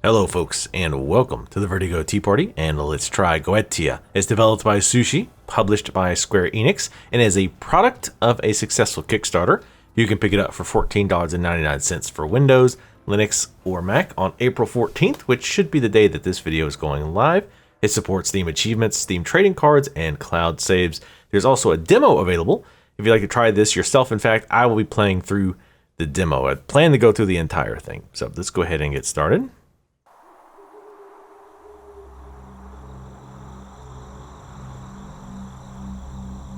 Hello folks, and welcome to the Vertigo Tea Party, and let's try Goetia. It's developed by Sushi, published by Square Enix, and is a product of a successful Kickstarter. You can pick it up for $14.99 for Windows, Linux, or Mac on April 14th, which should be the day that this video is going live. It supports Steam achievements, Steam trading cards, and cloud saves. There's also a demo available. If you'd like to try this yourself, in fact, I will be playing through the demo. I plan to go through the entire thing. So let's go ahead and get started.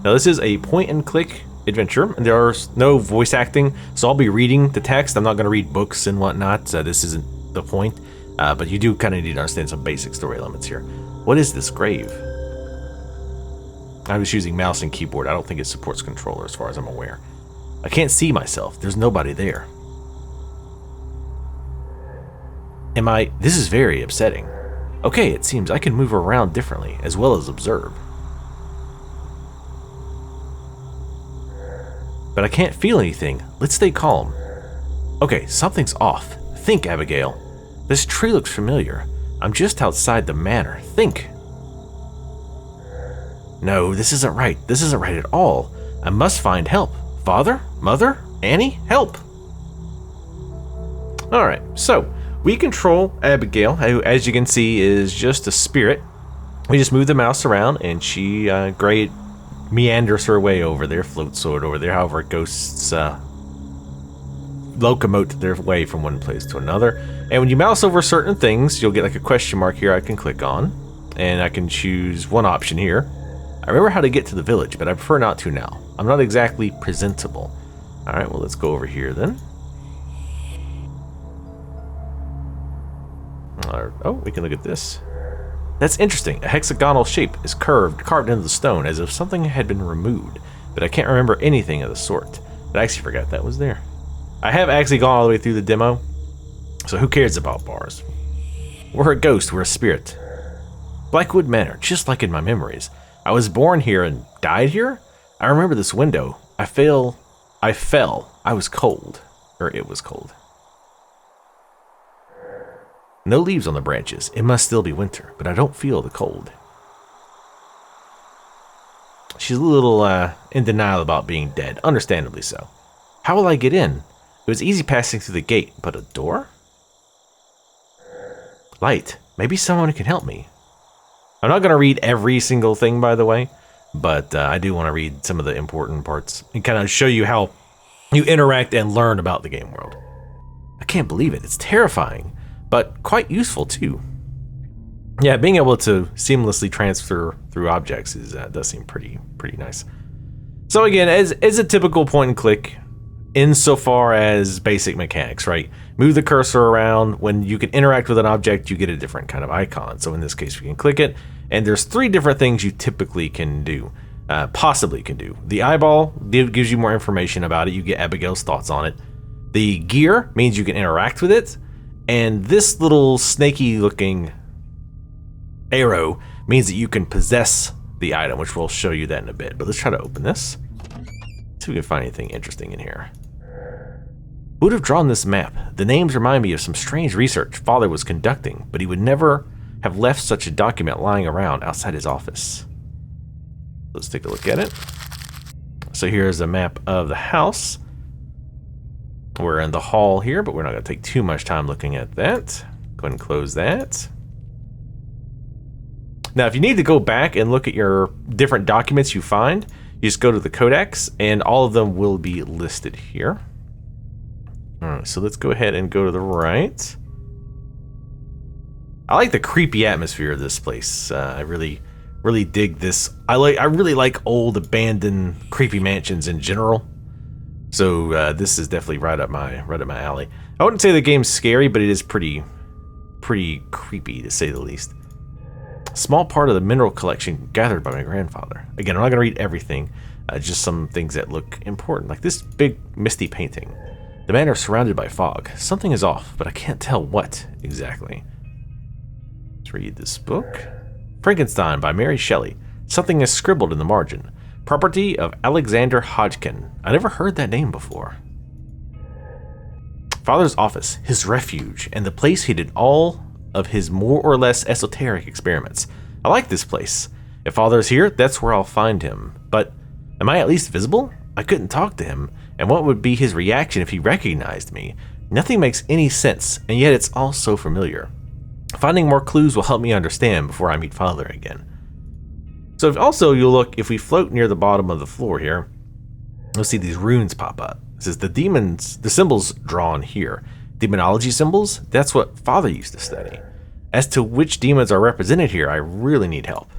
Now this is a point-and-click adventure, and there's no voice acting, so I'll be reading the text. I'm not going to read books and whatnot, this isn't the point, but you do kind of need to understand some basic story elements here. What is this grave? I was using mouse and keyboard. I don't think it supports controller as far as I'm aware. I can't see myself. There's nobody there. This is very upsetting. Okay, it seems I can move around differently, as well as observe. But I can't feel anything. Let's stay calm. Okay, something's off. Think, Abigail. This tree looks familiar. I'm just outside the manor. Think. No, this isn't right. This isn't right at all. I must find help. Father? Mother? Annie? Help! Alright, so we control Abigail, who, as you can see, is just a spirit. We just move the mouse around, and she meanders her way over there, floats over there, however ghosts locomote their way from one place to another. And when you mouse over certain things, you'll get like a question mark here I can click on, and I can choose one option here. I remember how to get to the village, but I prefer not to now. I'm not exactly presentable. Alright, well let's go over here then. Oh, we can look at this. That's interesting. A hexagonal shape is carved into the stone as if something had been removed, but I can't remember anything of the sort. But I actually forgot that was there. I have actually gone all the way through the demo, so who cares about bars? We're a ghost, we're a spirit. Blackwood Manor, just like in my memories. I was born here and died here? I remember this window. I fell. I was cold. Or it was cold. No leaves on the branches. It must still be winter, but I don't feel the cold. She's a little in denial about being dead, understandably so. How will I get in? It was easy passing through the gate, but a door? Light. Maybe someone can help me. I'm not going to read every single thing, by the way, but I do want to read some of the important parts and kind of show you how you interact and learn about the game world. I can't believe it. It's terrifying, but quite useful too. Yeah, being able to seamlessly transfer through objects does seem pretty nice. So again, as a typical point and click, insofar as basic mechanics, right? Move the cursor around. When you can interact with an object, you get a different kind of icon. So in this case, we can click it, and there's 3 different things you typically can do, possibly can do. The eyeball gives you more information about it. You get Abigail's thoughts on it. The gear means you can interact with it, and this little snaky looking arrow means that you can possess the item, which we'll show you that in a bit. But let's try to open this. See if we can find anything interesting in here. Who would have drawn this map? The names remind me of some strange research Father was conducting, but he would never have left such a document lying around outside his office. Let's take a look at it. So here's a map of the house. We're in the hall here, but we're not going to take too much time looking at that. Go ahead and close that. Now, if you need to go back and look at your different documents you find, you just go to the codex, and all of them will be listed here. All right, so let's go ahead and go to the right. I like the creepy atmosphere of this place. I really dig this. I really like old abandoned creepy mansions in general. So this is definitely right up my alley. I wouldn't say the game's scary, but it is pretty creepy to say the least. Small part of the mineral collection gathered by my grandfather. Again, I'm not gonna read everything, just some things that look important, like this big misty painting. The manor is surrounded by fog. Something is off, but I can't tell what exactly. Let's read this book. Frankenstein by Mary Shelley. Something is scribbled in the margin. Property of Alexander Hodgkin. I never heard that name before. Father's office, his refuge, and the place he did all of his more or less esoteric experiments. I like this place. If Father's here, that's where I'll find him. But am I at least visible? I couldn't talk to him, and what would be his reaction if he recognized me? Nothing makes any sense, and yet it's all so familiar. Finding more clues will help me understand before I meet Father again. So also you'll look, if we float near the bottom of the floor here, you'll see these runes pop up. It says the symbols drawn here. Demonology symbols? That's what Father used to study. As to which demons are represented here, I really need help.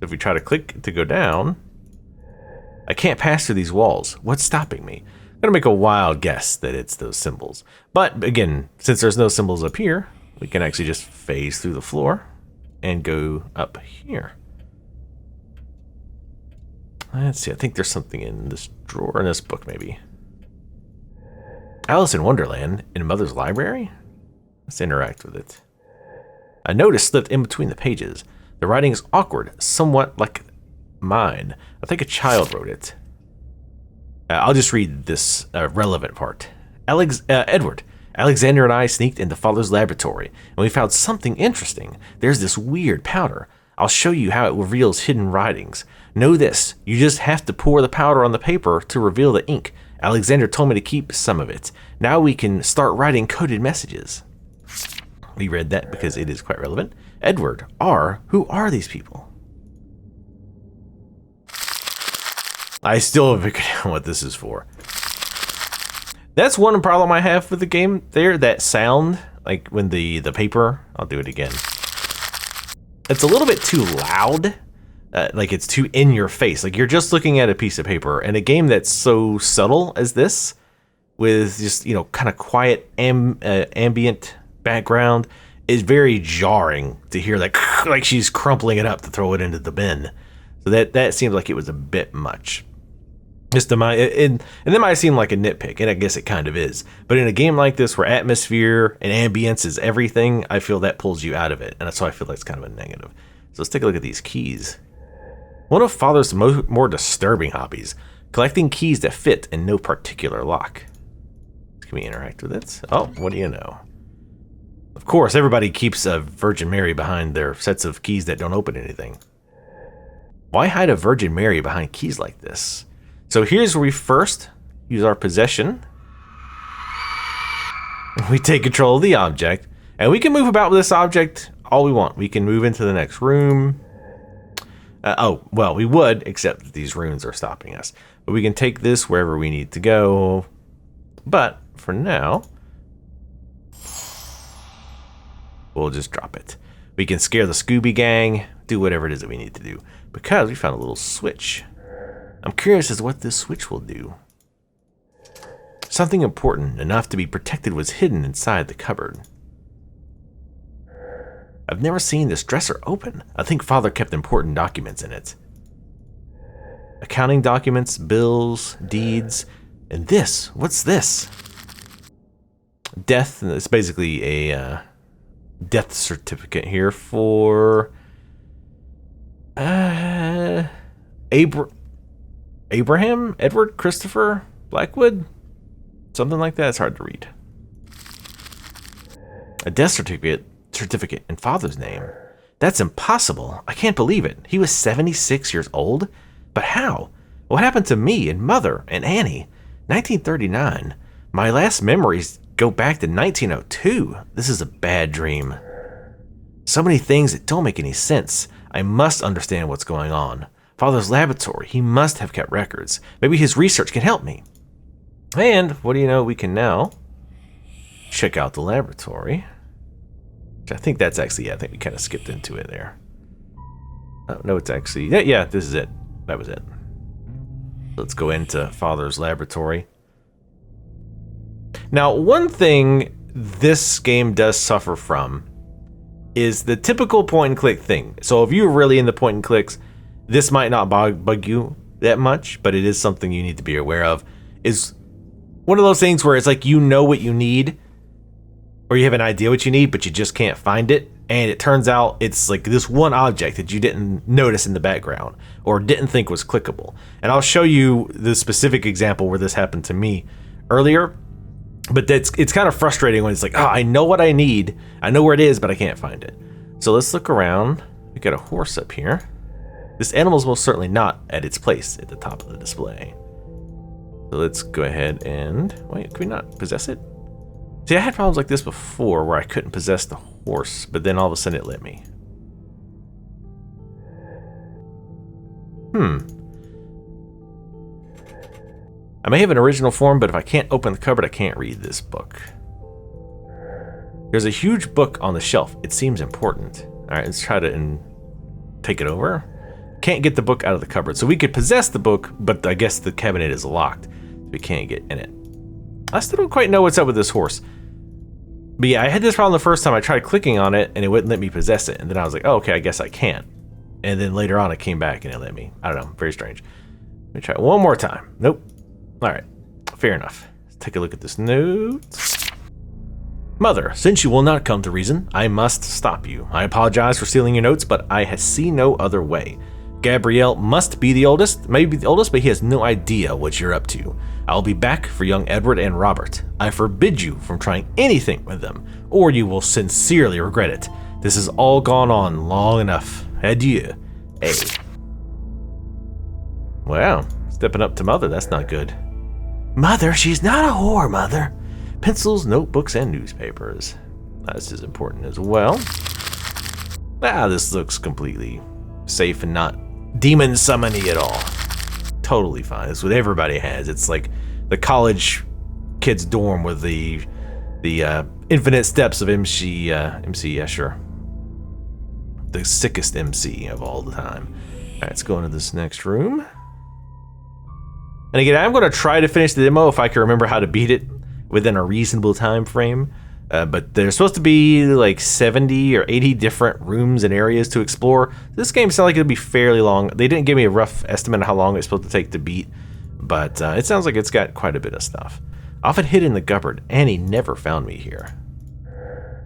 If we try to click to go down, I can't pass through these walls. What's stopping me? I'm gonna make a wild guess that it's those symbols. But again, since there's no symbols up here, we can actually just phase through the floor and go up here. Let's see, I think there's something in this drawer, in this book maybe. Alice in Wonderland in Mother's library? Let's interact with it. A notice slipped in between the pages. The writing is awkward, somewhat like mine. I think a child wrote it. I'll just read this relevant part. Edward, Alexander and I sneaked into Father's laboratory, and we found something interesting. There's this weird powder. I'll show you how it reveals hidden writings. Know this, you just have to pour the powder on the paper to reveal the ink. Alexander told me to keep some of it. Now we can start writing coded messages. We read that because it is quite relevant. Edward, who are these people? I still haven't figured out what this is for. That's one problem I have with the game there, that sound, like when the paper, I'll do it again. It's a little bit too loud, like it's too in your face. Like you're just looking at a piece of paper, and a game that's so subtle as this, with just, you know, kind of quiet ambient background, is very jarring to hear like she's crumpling it up to throw it into the bin. So that seems like it was a bit much. Just to my, and that might seem like a nitpick, and I guess it kind of is. But in a game like this, where atmosphere and ambience is everything, I feel that pulls you out of it, and that's why I feel like it's kind of a negative. So let's take a look at these keys. One of Father's more disturbing hobbies: collecting keys that fit in no particular lock. Can we interact with it? Oh, what do you know? Of course, everybody keeps a Virgin Mary behind their sets of keys that don't open anything. Why hide a Virgin Mary behind keys like this? So here's where we first use our possession. We take control of the object, and we can move about with this object all we want. We can move into the next room. Well, we would, except that these runes are stopping us. But we can take this wherever we need to go. But for now, we'll just drop it. We can scare the Scooby Gang, do whatever it is that we need to do, because we found a little switch. I'm curious as to what this switch will do. Something important enough to be protected was hidden inside the cupboard. I've never seen this dresser open. I think Father kept important documents in it. Accounting documents, bills, deeds, and this. What's this? Death. It's basically a death certificate here for Abraham, Edward, Christopher, Blackwood, something like that. It's hard to read. A death certificate in Father's name. That's impossible. I can't believe it. He was 76 years old? But how? What happened to me and Mother and Annie? 1939. My last memories go back to 1902. This is a bad dream. So many things that don't make any sense. I must understand what's going on. Father's laboratory. He must have kept records. Maybe his research can help me. And what do you know? We can now check out the laboratory. I think that's actually, I think we kind of skipped into it there. Oh, no, it's actually, yeah, this is it. That was it. Let's go into Father's laboratory. Now, one thing this game does suffer from is the typical point and click thing. So if you're really into point and clicks, this might not bug you that much, but it is something you need to be aware of. Is one of those things where it's like you know what you need, or you have an idea what you need, but you just can't find it. And it turns out it's like this one object that you didn't notice in the background or didn't think was clickable. And I'll show you the specific example where this happened to me earlier. But it's kind of frustrating when it's like, oh, I know what I need. I know where it is, but I can't find it. So let's look around. We got a horse up here. This animal is most certainly not at its place at the top of the display. So let's go ahead and... Wait, can we not possess it? See, I had problems like this before where I couldn't possess the horse, but then all of a sudden it let me. I may have an original form, but if I can't open the cupboard, I can't read this book. There's a huge book on the shelf. It seems important. All right, let's try to take it over. Can't get the book out of the cupboard. So we could possess the book, but I guess the cabinet is locked. We can't get in it. I still don't quite know what's up with this horse. But yeah, I had this problem the first time. I tried clicking on it, and it wouldn't let me possess it. And then I was like, oh, okay, I guess I can't. And then later on, it came back, and it let me. I don't know. Very strange. Let me try it one more time. Nope. All right. Fair enough. Let's take a look at this note. Mother, since you will not come to reason, I must stop you. I apologize for stealing your notes, but I see no other way. Gabrielle must be the oldest, maybe the oldest, but he has no idea what you're up to. I'll be back for young Edward and Robert. I forbid you from trying anything with them, or you will sincerely regret it. This has all gone on long enough. Adieu. A. Wow, stepping up to Mother, that's not good. Mother, she's not a whore, Mother. Pencils, notebooks, and newspapers. This is important as well. This looks completely safe and not demon summoning at all. Totally fine. It's what everybody has. It's like the college kids dorm with the infinite steps of MC Escher. The sickest MC of all the time. All right, let's go into this next room. And again, I'm going to try to finish the demo if I can remember how to beat it within a reasonable time frame. But there's supposed to be like 70 or 80 different rooms and areas to explore. This game sounds like it'll be fairly long. They didn't give me a rough estimate of how long it's supposed to take to beat, but it sounds like it's got quite a bit of stuff. Often hid in the cupboard, Annie never found me here.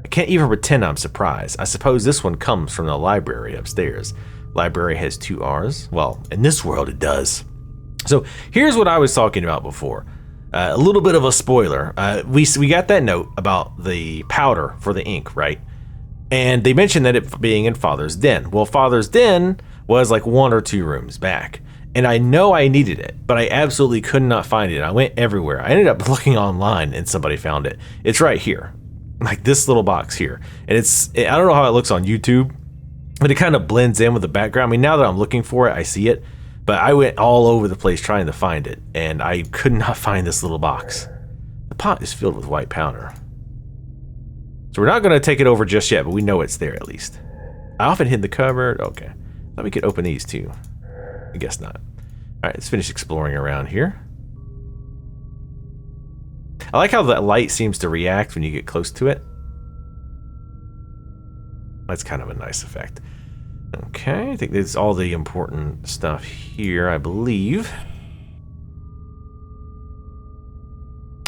I can't even pretend I'm surprised. I suppose this one comes from the library upstairs. Library has 2 R's. Well, in this world it does. So here's what I was talking about before. A little bit of a spoiler. We got that note about the powder for the ink, right? And they mentioned that it being in Father's Den. Well, Father's Den was like 1 or 2 rooms back. And I know I needed it, but I absolutely could not find it. I went everywhere. I ended up looking online and somebody found it. It's right here. Like this little box here. And I don't know how it looks on YouTube, but it kind of blends in with the background. I mean, now that I'm looking for it, I see it. But I went all over the place trying to find it, and I could not find this little box. The pot is filled with white powder. So we're not going to take it over just yet, but we know it's there at least. I often hid the cupboard. Okay. Thought we could open these too. I guess not. All right, let's finish exploring around here. I like how that light seems to react when you get close to it. That's kind of a nice effect. Okay, I think that's all the important stuff here, I believe.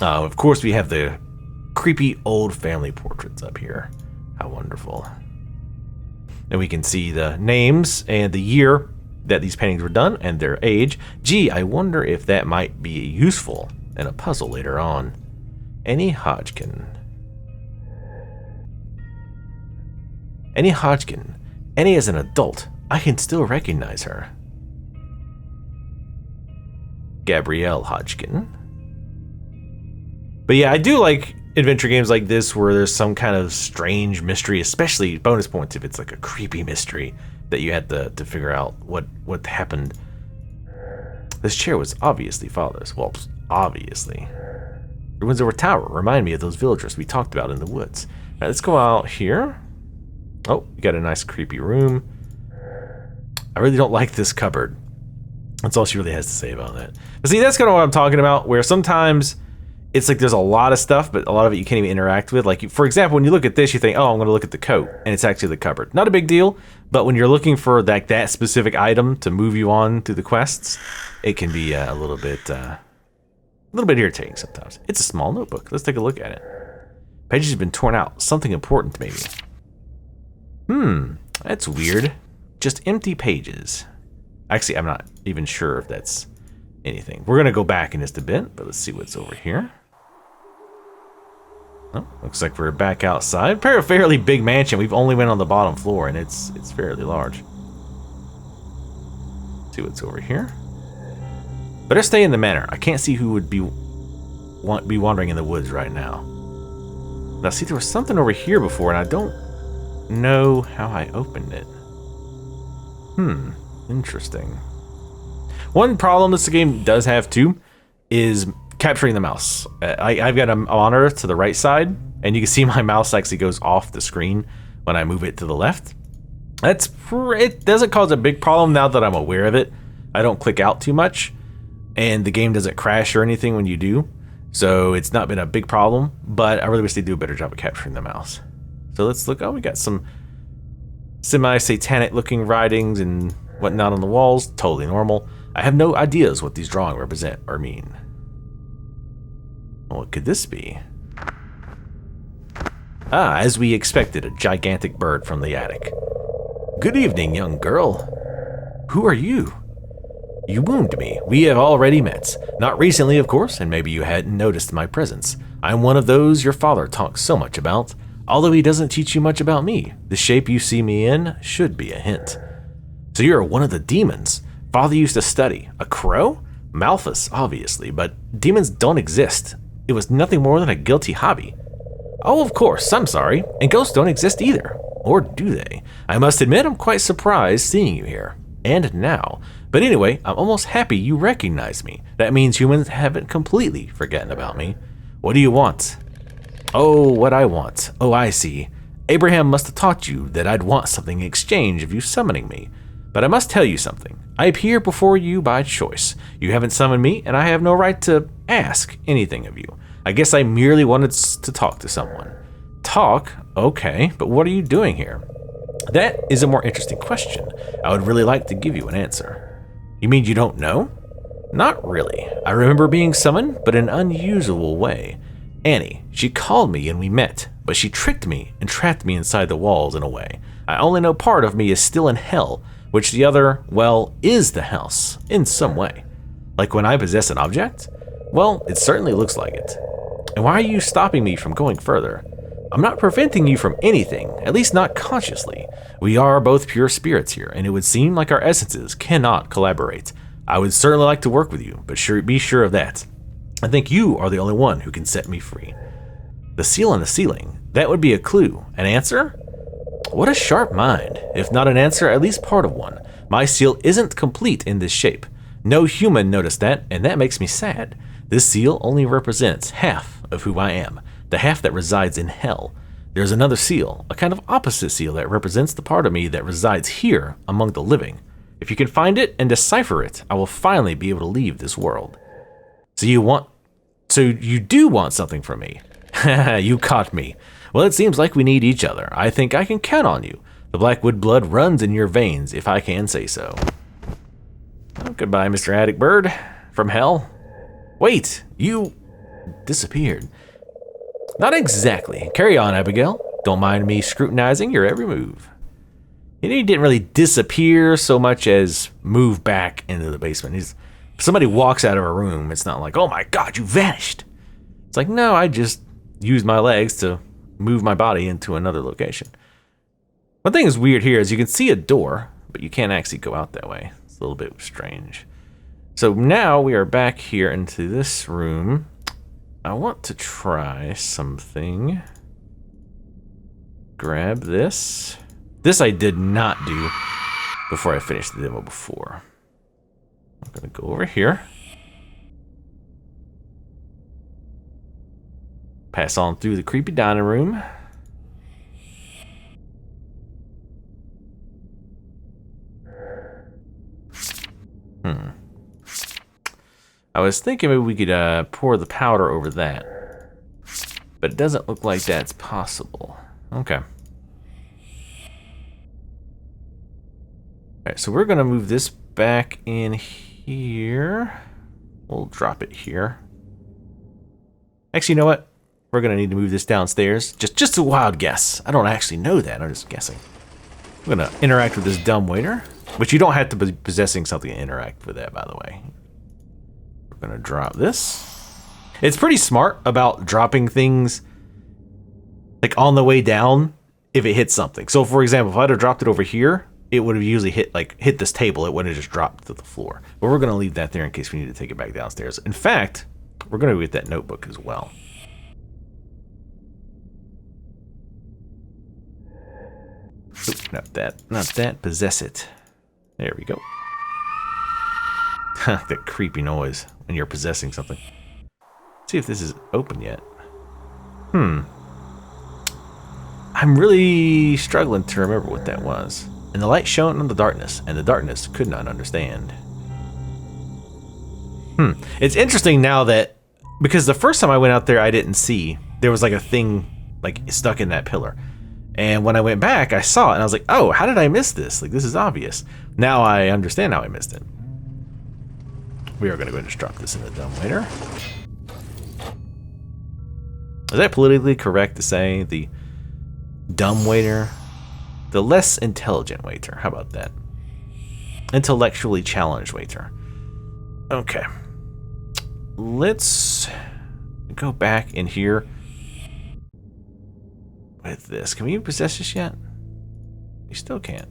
Of course, we have the creepy old family portraits up here. How wonderful. And we can see the names and the year that these paintings were done and their age. Gee, I wonder if that might be useful in a puzzle later on. Annie Hodgkin. Annie Hodgkin. Annie as an adult, I can still recognize her. Gabrielle Hodgkin. But yeah, I do like adventure games like this where there's some kind of strange mystery, especially bonus points if it's like a creepy mystery that you had to figure out what happened. This chair was obviously Father's. Well, obviously. The Windsor Tower remind me of those villagers we talked about in the woods. All right, let's go out here. Oh, you got a nice creepy room. I really don't like this cupboard. That's all she really has to say about that. But see, that's kind of what I'm talking about, where sometimes it's like there's a lot of stuff, but a lot of it you can't even interact with. Like, for example, when you look at this, you think, oh, I'm going to look at the coat, and it's actually the cupboard. Not a big deal, but when you're looking for that specific item to move you on through the quests, it can be a little bit irritating sometimes. It's a small notebook. Let's take a look at it. Pages have been torn out. Something important, maybe. That's weird. Just empty pages. Actually, I'm not even sure if that's anything. We're going to go back in just a bit, but let's see what's over here. Oh, looks like we're back outside. A fairly big mansion. We've only went on the bottom floor, and it's fairly large. Let's see what's over here. Better stay in the manor. I can't see who would be wandering in the woods right now. Now, see, there was something over here before, and I don't know how I opened it. Interesting. One problem this game does have too is capturing the mouse. I've got a monitor to the right side, and you can see my mouse actually goes off the screen when I move it to the left. It doesn't cause a big problem now that I'm aware of it. I don't click out too much, and the game doesn't crash or anything when you do. So it's not been a big problem, but I really wish they'd do a better job of capturing the mouse. So let's look. Oh, we got some semi-satanic looking writings and whatnot on the walls. Totally normal. I have no ideas what these drawings represent or mean. What could this be? Ah, as we expected, a gigantic bird from the attic. Good evening, young girl. Who are you? You wound me. We have already met. Not recently, of course, and maybe you hadn't noticed my presence. I'm one of those your father talks so much about, although he doesn't teach you much about me. The shape you see me in should be a hint. So you're one of the demons Father used to study. A crow? Malthus, obviously, but demons don't exist. It was nothing more than a guilty hobby. Oh, of course, I'm sorry. And ghosts don't exist either. Or do they? I must admit I'm quite surprised seeing you here. And now. But anyway, I'm almost happy you recognize me. That means humans haven't completely forgotten about me. What do you want? Oh, what I want. Oh, I see. Abraham must have taught you that I'd want something in exchange of you summoning me. But I must tell you something. I appear before you by choice. You haven't summoned me, and I have no right to ask anything of you. I guess I merely wanted to talk to someone. Talk? Okay, but what are you doing here? That is a more interesting question. I would really like to give you an answer. You mean you don't know? Not really. I remember being summoned, but in an unusual way. Annie, she called me and we met, but she tricked me and trapped me inside the walls in a way. I only know part of me is still in hell, which the other, well, is the house, in some way. Like when I possess an object? Well, it certainly looks like it. And why are you stopping me from going further? I'm not preventing you from anything, at least not consciously. We are both pure spirits here, and it would seem like our essences cannot collaborate. I would certainly like to work with you, but be sure of that. I think you are the only one who can set me free. The seal on the ceiling, that would be a clue. An answer? What a sharp mind. If not an answer, at least part of one. My seal isn't complete in this shape. No human noticed that, and that makes me sad. This seal only represents half of who I am, the half that resides in hell. There's another seal, a kind of opposite seal that represents the part of me that resides here among the living. If you can find it and decipher it, I will finally be able to leave this world. So you do want something from me? You caught me. Well, it seems like we need each other. I think I can count on you. The Blackwood blood runs in your veins, if I can say so. Oh, goodbye, Mr. Attic Bird. From hell. Wait, you disappeared. Not exactly. Carry on, Abigail. Don't mind me scrutinizing your every move. He didn't really disappear so much as move back into the basement. If somebody walks out of a room, it's not like, oh my God, you vanished. It's like, no, I just used my legs to move my body into another location. One thing is weird here is you can see a door, but you can't actually go out that way. It's a little bit strange. So now we are back here into this room. I want to try something. Grab this. This I did not do before I finished the demo before. I'm gonna go over here. Pass on through the creepy dining room. I was thinking maybe we could pour the powder over that, but it doesn't look like that's possible. Okay. Alright, so we're gonna move this back in here. We'll drop it here. Actually, you know what? We're gonna need to move this downstairs. Just a wild guess. I don't actually know that, I'm just guessing. I'm gonna interact with this dumbwaiter, which you don't have to be possessing something to interact with that, by the way. We're gonna drop this. It's pretty smart about dropping things like on the way down if it hits something. So for example, if I'd have dropped it over here, it would have usually hit this table. It wouldn't have just dropped to the floor. But we're going to leave that there in case we need to take it back downstairs. In fact, we're going to get that notebook as well. Oop, not that. Possess it. There we go. That creepy noise when you're possessing something. Let's see if this is open yet. I'm really struggling to remember what that was. And the light shone on the darkness, and the darkness could not understand. It's interesting now that, because the first time I went out there, I didn't see. There was like a thing like stuck in that pillar. And when I went back, I saw it, and I was like, oh, how did I miss this? Like, this is obvious. Now I understand how I missed it. We are going to go and just drop this in the dumbwaiter. Is that politically correct to say the dumbwaiter? The less intelligent waiter. How about that? Intellectually challenged waiter. Okay. Let's go back in here with this. Can we possess this yet? We still can't.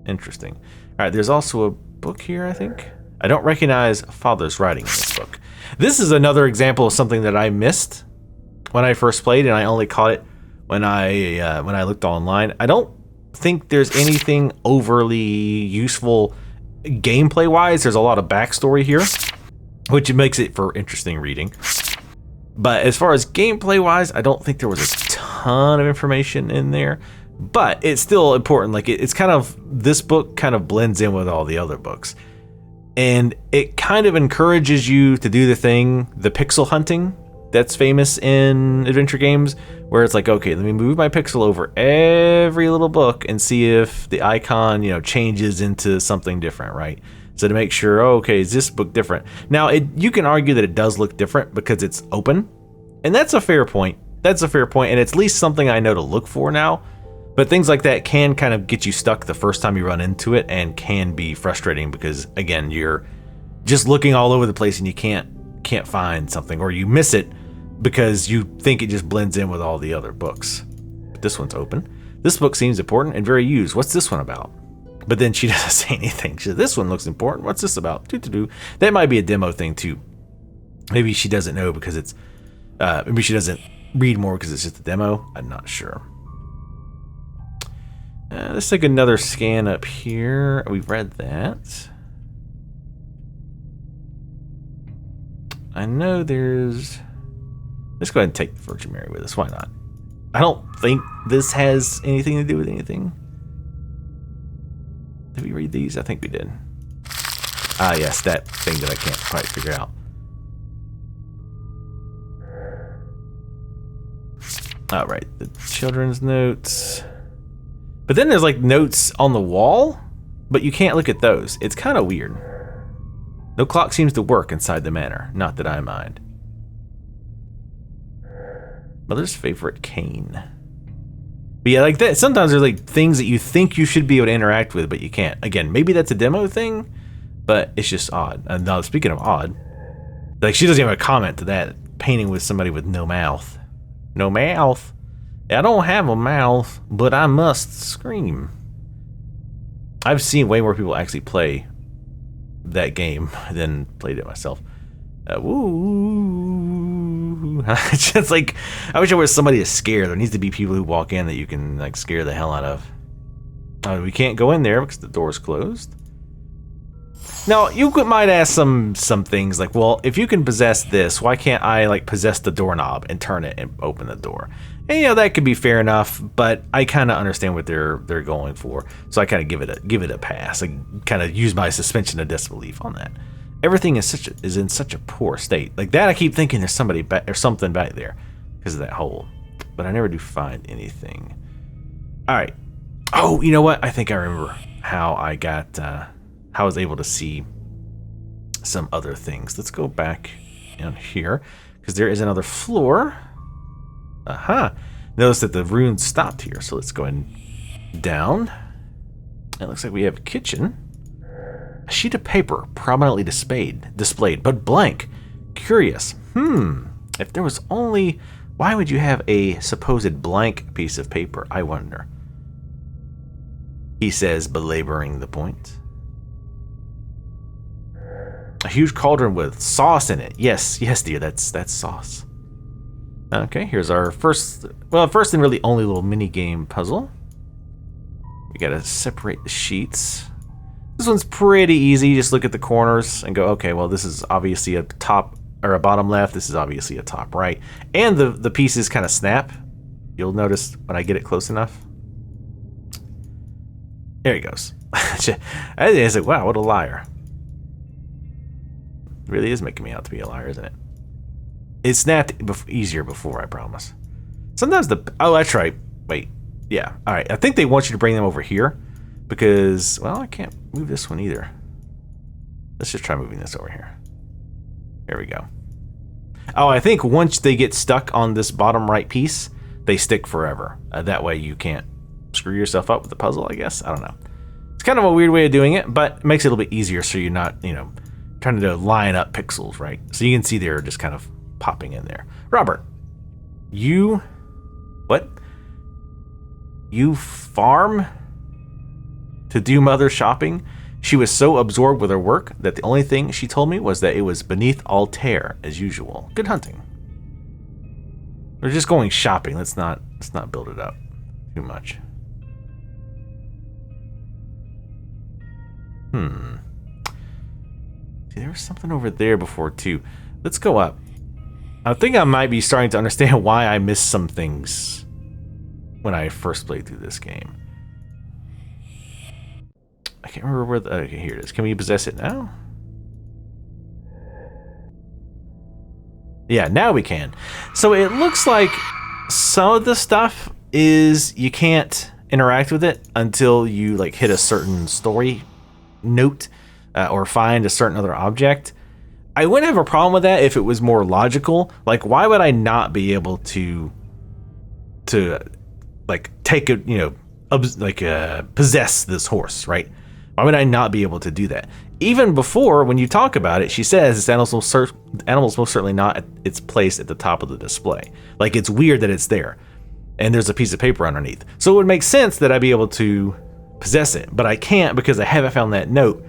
Interesting. All right, there's also a book here, I think. I don't recognize Father's writing in this book. This is another example of something that I missed when I first played, and I only caught it when I looked online. I don't think there's anything overly useful gameplay-wise. There's a lot of backstory here, which makes it for interesting reading. But as far as gameplay-wise, I don't think there was a ton of information in there. But it's still important. Like it's kind of, this book kind of blends in with all the other books. And it kind of encourages you to do the pixel hunting that's famous in adventure games, where it's like, okay, let me move my pixel over every little book and see if the icon, changes into something different, right? So to make sure, oh, okay, is this book different? Now, you can argue that it does look different because it's open, and that's a fair point. That's a fair point, and it's at least something I know to look for now. But things like that can kind of get you stuck the first time you run into it, and can be frustrating because, again, you're just looking all over the place and you can't find something, or you miss it because you think it just blends in with all the other books. But this one's open. This book seems important and very used. What's this one about? But then she doesn't say anything. She says, this one looks important. What's this about? That might be a demo thing too. Maybe she doesn't know because it's, maybe she doesn't read more because it's just a demo. I'm not sure. Let's take another scan up here. We've read that. I know there's... Let's go ahead and take the Virgin Mary with us. Why not? I don't think this has anything to do with anything. Did we read these? I think we did. Ah, yes, that thing that I can't quite figure out. All right, the children's notes. But then there's like notes on the wall, but you can't look at those. It's kind of weird. No clock seems to work inside the manor. Not that I mind. Mother's favorite cane. But yeah, like that. Sometimes there's like things that you think you should be able to interact with, but you can't. Again, maybe that's a demo thing, but it's just odd. And now, speaking of odd, like she doesn't even have a comment to that. Painting with somebody with no mouth. No mouth. I don't have a mouth, but I must scream. I've seen way more people actually play that game than played it myself. Woo! It's just like, I wish there was somebody to scare. There needs to be people who walk in that you can like scare the hell out of. We can't go in there because the door's closed. Now, you might ask some things like, well, if you can possess this, why can't I like possess the doorknob and turn it and open the door? And that could be fair enough, but I kind of understand what they're going for, so I kind of give it a pass. I kind of use my suspension of disbelief on that. Everything is in such a poor state. Like that, I keep thinking there's somebody or something back there because of that hole, but I never do find anything. All right. Oh, you know what? I think I remember how I got. How I was able to see some other things. Let's go back in here because there is another floor. Aha. Notice that the runes stopped here, so let's go ahead and down. It looks like we have a kitchen. A sheet of paper prominently displayed, but blank. Curious. If there was only Why would you have a supposed blank piece of paper, I wonder? He says, belaboring the point. A huge cauldron with sauce in it. Yes, dear, that's sauce. Okay, here's our first and really only little mini game puzzle. We gotta separate the sheets. This one's pretty easy. You just look at the corners and go, okay, well, this is obviously a top or a bottom left. This is obviously a top right. And the pieces kind of snap. You'll notice when I get it close enough. There he goes. I was like, wow, what a liar. It really is making me out to be a liar, isn't it? It snapped easier before, I promise. Sometimes oh, that's right. Wait. Yeah. All right. I think they want you to bring them over here because, well, I can't move this one either. Let's just try moving this over here. There we go. Oh, I think once they get stuck on this bottom right piece, they stick forever. That way you can't screw yourself up with the puzzle, I guess. I don't know. It's kind of a weird way of doing it, but it makes it a little bit easier so you're not, trying to line up pixels, right? So you can see they're just kind of popping in there. Robert, what? You farm to do mother shopping? She was so absorbed with her work that the only thing she told me was that it was beneath altair as usual. Good hunting. We're just going shopping. Let's not build it up too much. See, there was something over there before too. Let's go up. I think I might be starting to understand why I missed some things when I first played through this game. I can't remember where okay, here it is. Can we possess it now? Yeah, now we can. So it looks like some of the stuff is you can't interact with it until you hit a certain story note or find a certain other object. I wouldn't have a problem with that if it was more logical. Like, why would I not be able to take a possess this horse, right? Why would I not be able to do that? Even before, when you talk about it, she says this animal's most certainly not at its place at the top of the display. Like, it's weird that it's there, and there's a piece of paper underneath. So it would make sense that I'd be able to possess it, but I can't because I haven't found that note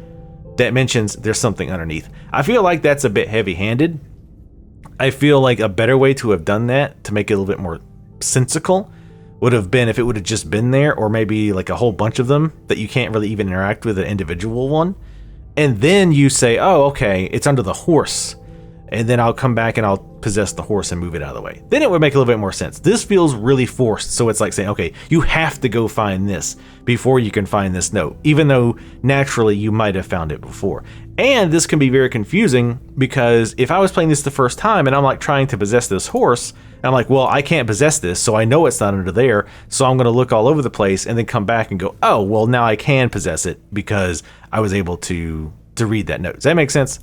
that mentions there's something underneath. I feel like that's a bit heavy-handed. I feel like a better way to have done that, to make it a little bit more sensical, would have been if it would have just been there, or maybe like a whole bunch of them that you can't really even interact with an individual one. And then you say, oh, okay, it's under the horse. And then I'll come back and I'll possess the horse and move it out of the way. Then it would make a little bit more sense. This feels really forced. So it's like saying, okay, you have to go find this before you can find this note, even though naturally you might have found it before. And this can be very confusing because if I was playing this the first time and I'm like trying to possess this horse, and I'm like, well, I can't possess this, so I know it's not under there, so I'm going to look all over the place and then come back and go, oh, well, now I can possess it because I was able to read that note. Does that make sense?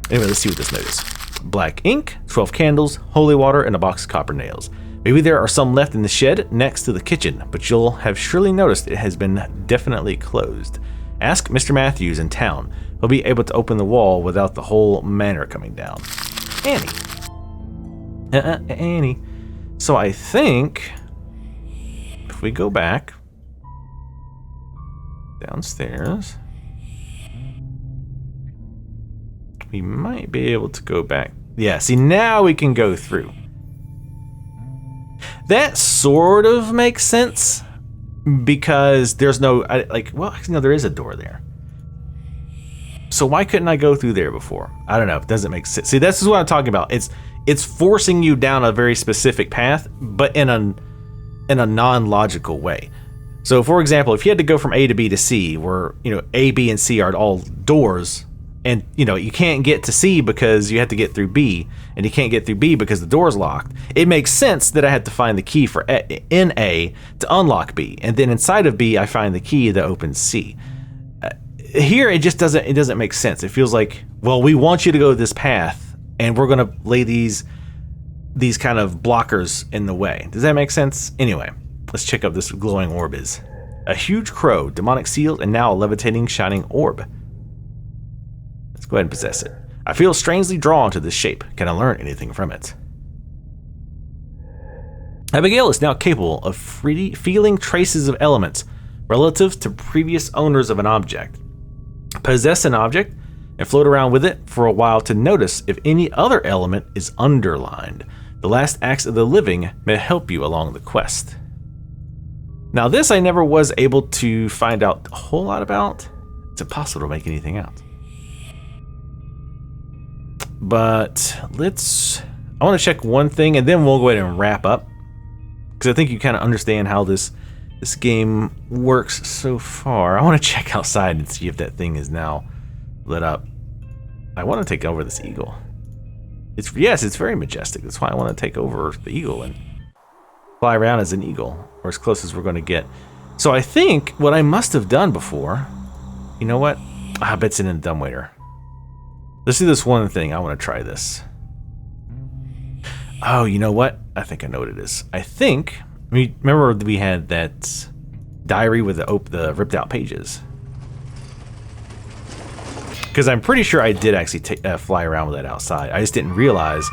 Anyway, let's see what this note is. Black ink, 12 candles, holy water, and a box of copper nails. Maybe there are some left in the shed next to the kitchen, but you'll have surely noticed it has been definitely closed. Ask Mr. Matthews in town. He'll be able to open the wall without the whole manor coming down. Annie. Annie. So I think if we go back downstairs, we might be able to go back. Yeah, see, now we can go through. That sort of makes sense because there's no, no, there is a door there. So why couldn't I go through there before? I don't know. It doesn't make sense. See, this is what I'm talking about. It's forcing you down a very specific path, but in a non-logical way. So, for example, if you had to go from A to B to C, where A, B, and C are all doors, and you can't get to C because you have to get through B, and you can't get through B because the door's locked. It makes sense that I had to find the key for in A to unlock B, and then inside of B I find the key that opens C. Here it just doesn't make sense. It feels like, well, we want you to go this path, and we're gonna lay these kind of blockers in the way. Does that make sense? Anyway, let's check out this glowing orb is. A huge crow, demonic sealed, and now a levitating shining orb. Let's go ahead and possess it. I feel strangely drawn to this shape. Can I learn anything from it? Abigail is now capable of feeling traces of elements relative to previous owners of an object. Possess an object and float around with it for a while to notice if any other element is underlined. The last acts of the living may help you along the quest. Now this I never was able to find out a whole lot about. It's impossible to make anything out. But I want to check one thing and then we'll go ahead and wrap up. Because I think you kind of understand how this game works so far. I want to check outside and see if that thing is now lit up. I want to take over this eagle. It's very majestic. That's why I want to take over the eagle and fly around as an eagle, or as close as we're going to get. So I think what I must have done before, you know what? I bet it's in a dumbwaiter. Let's do this one thing. I want to try this. Oh, you know what? I think I know what it is. Remember we had that diary with the ripped out pages. Because I'm pretty sure I did actually fly around with that outside. I just didn't realize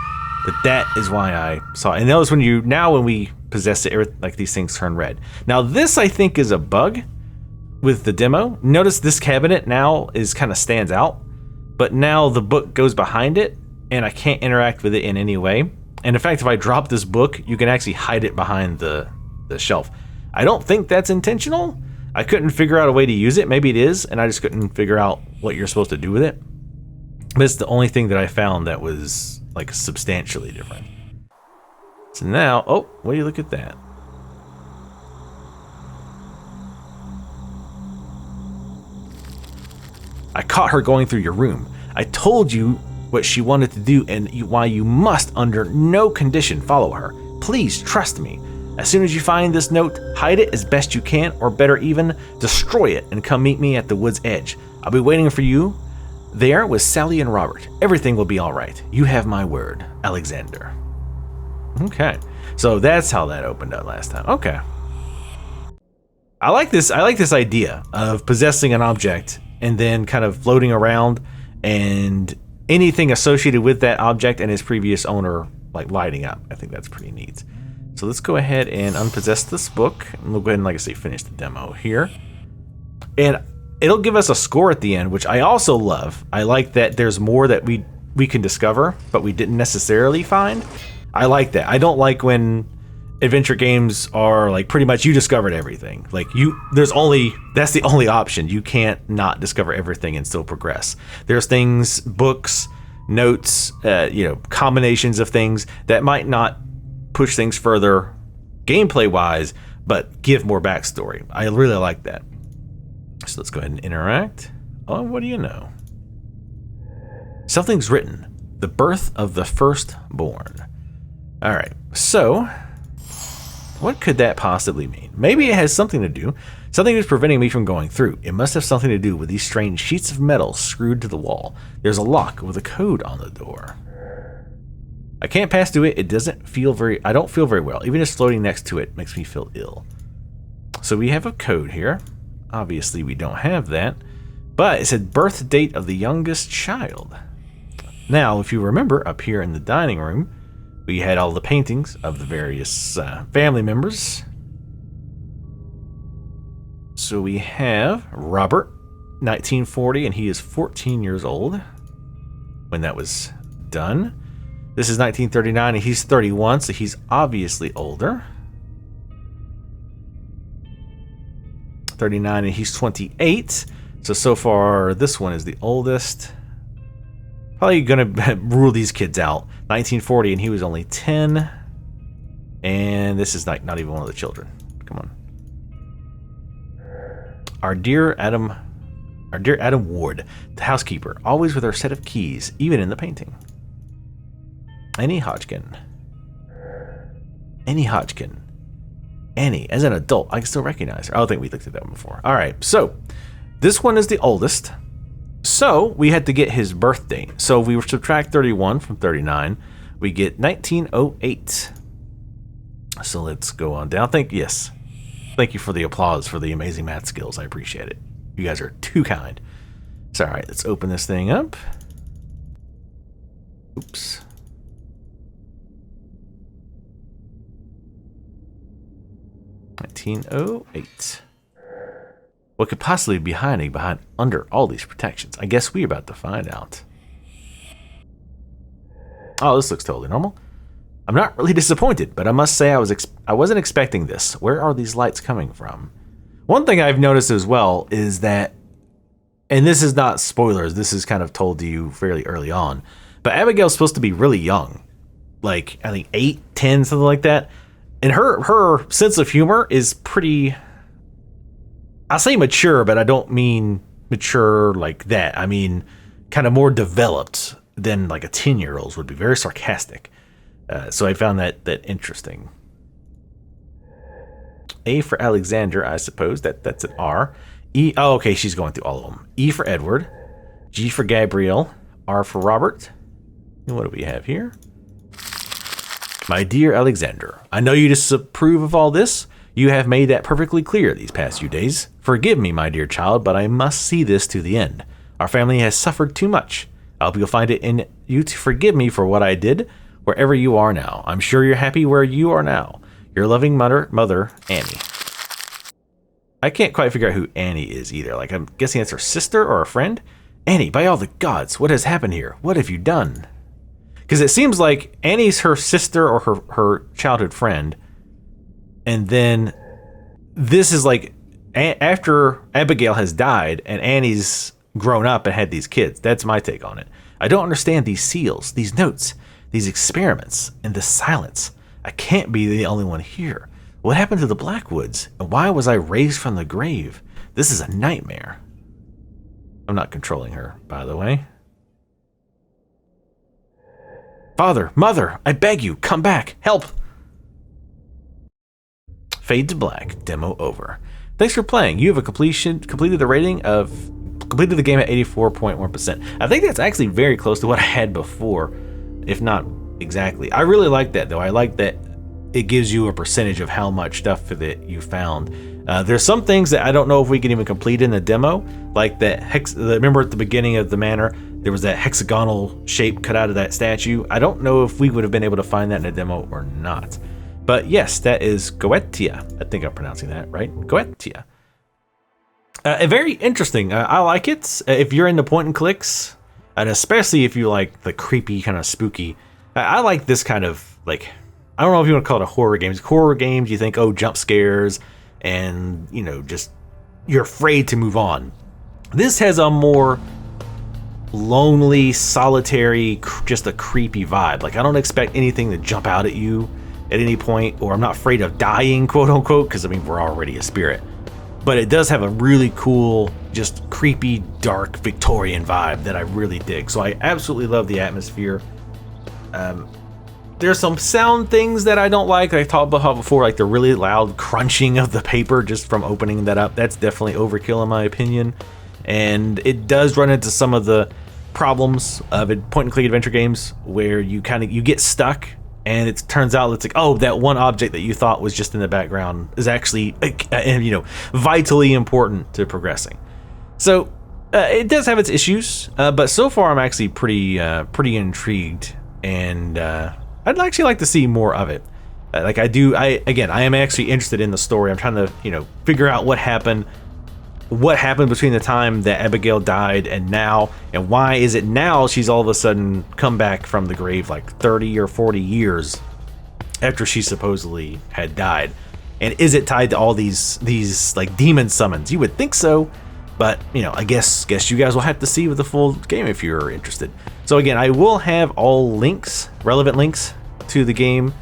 that is why I saw it. And notice when we possess it, like these things turn red. Now this I think is a bug with the demo. Notice this cabinet now kind of stands out, but now the book goes behind it and I can't interact with it in any way. And in fact, if I drop this book, you can actually hide it behind the shelf. I don't think that's intentional. I couldn't figure out a way to use it. Maybe it is, and I just couldn't figure out what you're supposed to do with it. But it's the only thing that I found that was like substantially different. So now, oh, what do you look at that? I caught her going through your room. I told you what she wanted to do and why you must under no condition follow her. Please trust me. As soon as you find this note, hide it as best you can, or better even, destroy it and come meet me at the wood's edge. I'll be waiting for you there with Sally and Robert. Everything will be all right. You have my word, Alexander. Okay, so that's how that opened up last time. Okay. I like this idea of possessing an object and then kind of floating around and anything associated with that object and its previous owner like lighting up. I think that's pretty neat. So let's go ahead and unpossess this book. And we'll go ahead and, like I say, finish the demo here. And it'll give us a score at the end, which I also love. I like that there's more that we can discover, but we didn't necessarily find. I like that. I don't like when adventure games are like pretty much you discovered everything. Like that's the only option. You can't not discover everything and still progress. There's things, books, notes, combinations of things that might not push things further gameplay wise, but give more backstory. I really like that. So let's go ahead and interact. Oh, what do you know? Something's written. The birth of the firstborn. All right, so what could that possibly mean? Maybe it has something to do. Something is preventing me from going through. It must have something to do with these strange sheets of metal screwed to the wall. There's a lock with a code on the door. I can't pass through it. I don't feel very well. Even just floating next to it makes me feel ill. So we have a code here. Obviously we don't have that, but it said birth date of the youngest child. Now, if you remember, up here in the dining room, we had all the paintings of the various family members. So we have Robert, 1940, and he is 14 years old when that was done. This is 1939, and he's 31, so he's obviously older. 39, and he's 28. So far, this one is the oldest. Probably gonna rule these kids out. 1940, and he was only 10. And this is not even one of the children. Come on. Our dear Adam Ward, the housekeeper, always with her set of keys, even in the painting. Annie Hodgkin. Annie, as an adult, I can still recognize her. I don't think we looked at that one before. All right, so this one is the oldest. So we had to get his birth date. So we subtract 31 from 39. We get 1908. So let's go on down. Thank you for the applause for the amazing math skills. I appreciate it. You guys are too kind. So, all right, let's open this thing up. Oops. 1908. What could possibly be hiding under all these protections? I guess we're about to find out. Oh, this looks totally normal. I'm not really disappointed, but I must say I wasn't expecting this. Where are these lights coming from? One thing I've noticed as well is that, and this is not spoilers, this is kind of told to you fairly early on, but Abigail's supposed to be really young. Like, I think 8, 10, something like that. And her sense of humor is pretty, I say mature, but I don't mean mature like that. I mean kind of more developed than like a 10-year-old's would be. Very sarcastic. So I found that interesting. A for Alexander, I suppose. That's an R. E. Oh, okay, she's going through all of them. E for Edward. G for Gabriel. R for Robert. And what do we have here? My dear Alexander, I know you disapprove of all this. You have made that perfectly clear these past few days. Forgive me, my dear child, but I must see this to the end. Our family has suffered too much. I hope you'll find it in you to forgive me for what I did, wherever you are now. I'm sure you're happy where you are now. Your loving mother, Annie. I can't quite figure out who Annie is either. Like, I'm guessing it's her sister or a friend? Annie, by all the gods, what has happened here? What have you done? Because it seems like Annie's her sister or her childhood friend. And then this is like after Abigail has died and Annie's grown up and had these kids. That's my take on it. I don't understand these seals, these notes, these experiments, and the silence. I can't be the only one here. What happened to the Blackwoods? And why was I raised from the grave? This is a nightmare. I'm not controlling her, by the way. Father, mother, I beg you, come back, help. Fade to black, demo over. Thanks for playing. You have completed the game at 84.1%. I think that's actually very close to what I had before, if not exactly. I really like that though. I like that it gives you a percentage of how much stuff that you found. There's some things that I don't know if we can even complete in the demo, like that remember at the beginning of the manor, there was that hexagonal shape cut out of that statue. I don't know if we would have been able to find that in a demo or not. But yes, that is Goetia. I think I'm pronouncing that right. Goetia. Very interesting. I like it. If you're into point and clicks, and especially if you like the creepy kind of spooky, I like this kind of like, I don't know if you want to call it a horror games. Horror games, you think, oh, jump scares, and you know, just you're afraid to move on. This has a more lonely, solitary, just a creepy vibe. Like, I don't expect anything to jump out at you at any point, or I'm not afraid of dying, quote unquote, because I mean, we're already a spirit. But it does have a really cool, just creepy, dark, Victorian vibe that I really dig. So I absolutely love the atmosphere. There's some sound things that I don't like I talked about before, like the really loud crunching of the paper just from opening that up. That's definitely overkill in my opinion. And it does run into some of the problems of point and click adventure games where you get stuck, and it turns out it's like, oh, that one object that you thought was just in the background is actually vitally important to progressing. So it does have its issues, but so far I'm actually pretty intrigued, and I'd actually like to see more of it. I am actually interested in the story. I'm trying to figure out what happened between the time that Abigail died and now, and why is it now she's all of a sudden come back from the grave like 30 or 40 years after she supposedly had died. And is it tied to all these like demon summons? You would think so, but I guess you guys will have to see with the full game if you're interested. So again, I will have all relevant links to the game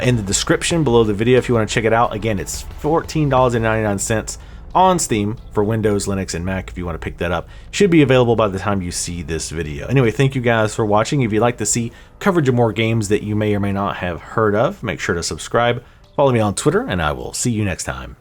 in the description below the video if you want to check it out. Again, it's $14.99 on Steam for Windows, Linux, and Mac if you want to pick that up. Should be available by the time you see this video. Anyway, thank you guys for watching. If you'd like to see coverage of more games that you may or may not have heard of, make sure to subscribe, follow me on Twitter, and I will see you next time.